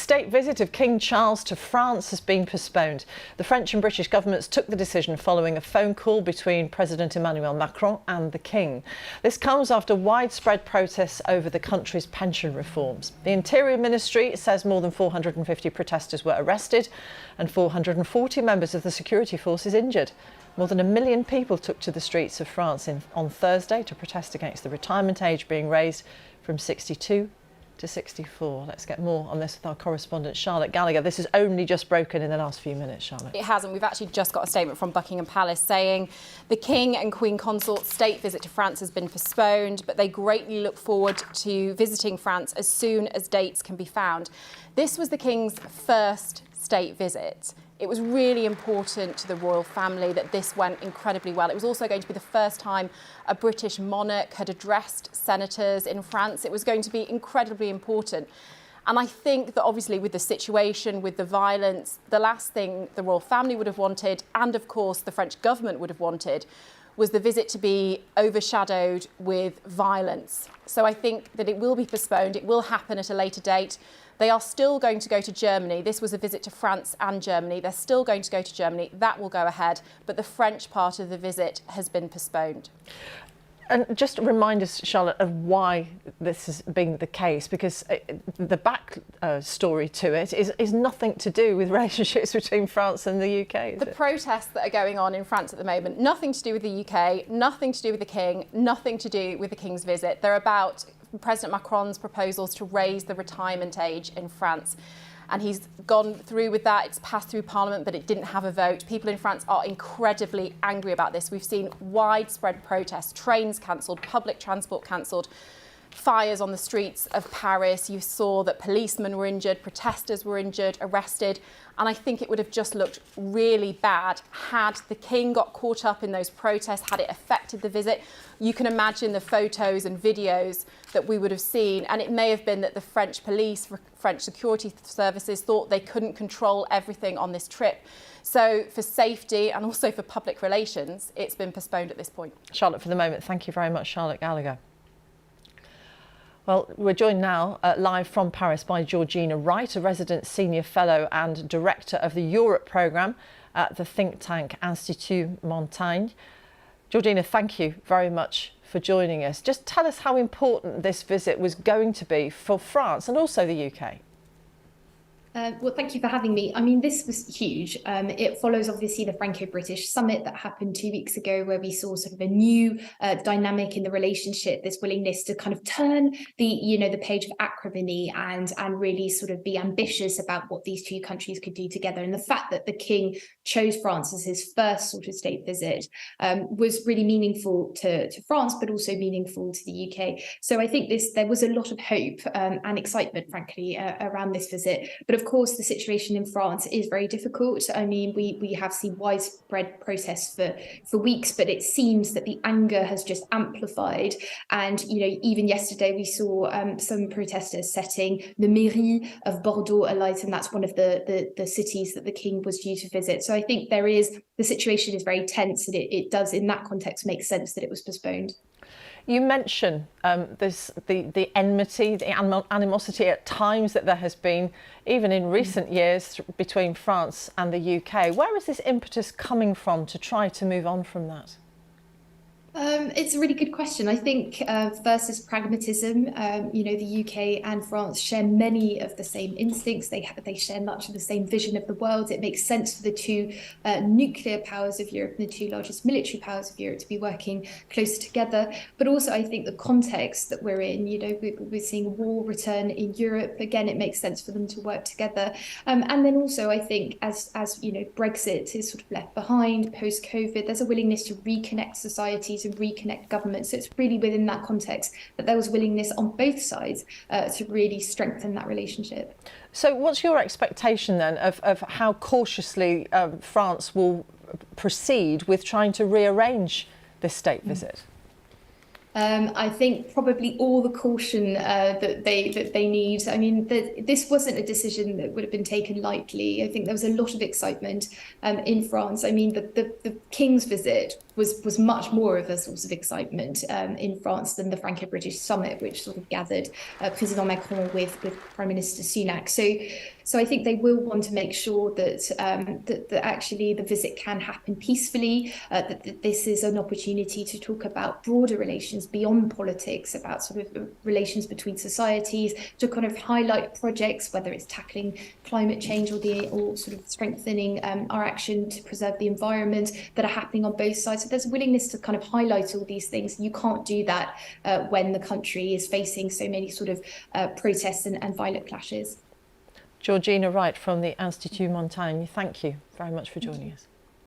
state visit of King Charles to France has been postponed. The French and British governments took the decision following a phone call between President Emmanuel Macron and the King. This comes after widespread protests over the country's pension reforms. The Interior Ministry says more than 450 protesters were arrested and 440 members of the security forces injured. More than 1 million people took to the streets of France on Thursday to protest against the retirement age being raised from 62 to 64. Let's get more on this with our correspondent Charlotte Gallagher. This has only just broken in the last few minutes, Charlotte. It hasn't. We've actually just got a statement from Buckingham Palace saying the King and Queen Consort's state visit to France has been postponed, but they greatly look forward to visiting France as soon as dates can be found. This was the King's first state visit. It was really important to the royal family that this went incredibly well. It was also going to be the first time a British monarch had addressed senators in France. It was going to be incredibly important. And I think that obviously with the situation, with the violence, the last thing the royal family would have wanted, and of course the French government would have wanted, was the visit to be overshadowed with violence. So I think that it will be postponed. It will happen at a later date. They are still going to go to Germany. This was a visit to France and Germany. They're still going to go to Germany. That will go ahead. But the French part of the visit has been postponed. And just remind us, Charlotte, of why this has been the case, because the back story to it is nothing to do with relationships between France and the UK. The protests that are going on in France at the moment, nothing to do with the UK, nothing to do with the King, nothing to do with the King's visit. They're about President Macron's proposals to raise the retirement age in France. And he's gone through with that. It's passed through Parliament, but it didn't have a vote. People in France are incredibly angry about this. We've seen widespread protests, trains cancelled, public transport cancelled, fires on the streets of Paris. You saw that policemen were injured, protesters were injured, arrested. And I think it would have just looked really bad had the King got caught up in those protests, had it affected the visit. You can imagine the photos and videos that we would have seen. And it may have been that the French police, French security services thought they couldn't control everything on this trip. So for safety and also for public relations, it's been postponed at this point. Charlotte, for the moment, thank you very much, Charlotte Gallagher. Well, we're joined now live from Paris by Georgina Wright, a resident senior fellow and director of the Europe programme at the think tank Institut Montaigne. Georgina, thank you very much for joining us. Just tell us how important this visit was going to be for France and also the UK. Well, thank you for having me. I mean, this was huge. It follows, obviously, the Franco-British summit that happened 2 weeks ago, where we saw sort of a new dynamic in the relationship, this willingness to kind of turn the page of acrimony and really sort of be ambitious about what these two countries could do together. And the fact that the King chose France as his first sort of state visit was really meaningful to France, but also meaningful to the UK. So I think there was a lot of hope and excitement, frankly, around this visit. But of course, the situation in France is very difficult. I mean, we have seen widespread protests for weeks, but it seems that the anger has just amplified. And, even yesterday we saw some protesters setting the mairie of Bordeaux alight, and that's one of the cities that the King was due to visit. So I think the situation is very tense, and it does, in that context, make sense that it was postponed. You mention the enmity, the animosity at times that there has been, even in recent years, between France and the UK. Where is this impetus coming from to try to move on from that? It's a really good question. I think first is pragmatism. The UK and France share many of the same instincts. They share much of the same vision of the world. It makes sense for the two nuclear powers of Europe and the two largest military powers of Europe to be working closer together. But also, I think the context that we're in, we're seeing war return in Europe. Again, it makes sense for them to work together. And then also, I think as Brexit is sort of left behind post-COVID, there's a willingness to reconnect societies and reconnect governments. So it's really within that context that there was willingness on both sides to really strengthen that relationship. So what's your expectation then of how cautiously France will proceed with trying to rearrange this state visit? I think probably all the caution that they need. I mean, this wasn't a decision that would have been taken lightly. I think there was a lot of excitement in France. I mean, the King's visit was much more of a source of excitement in France than the Franco-British summit, which sort of gathered President Macron with Prime Minister Sunak. So I think they will want to make sure that actually the visit can happen peacefully, that this is an opportunity to talk about broader relations beyond politics, about sort of relations between societies, to kind of highlight projects, whether it's tackling climate change or sort of strengthening our action to preserve the environment, that are happening on both sides. So there's a willingness to kind of highlight all these things. You can't do that when the country is facing so many sort of protests and violent clashes. Georgina Wright from the Institut Montaigne, thank you very much for joining us.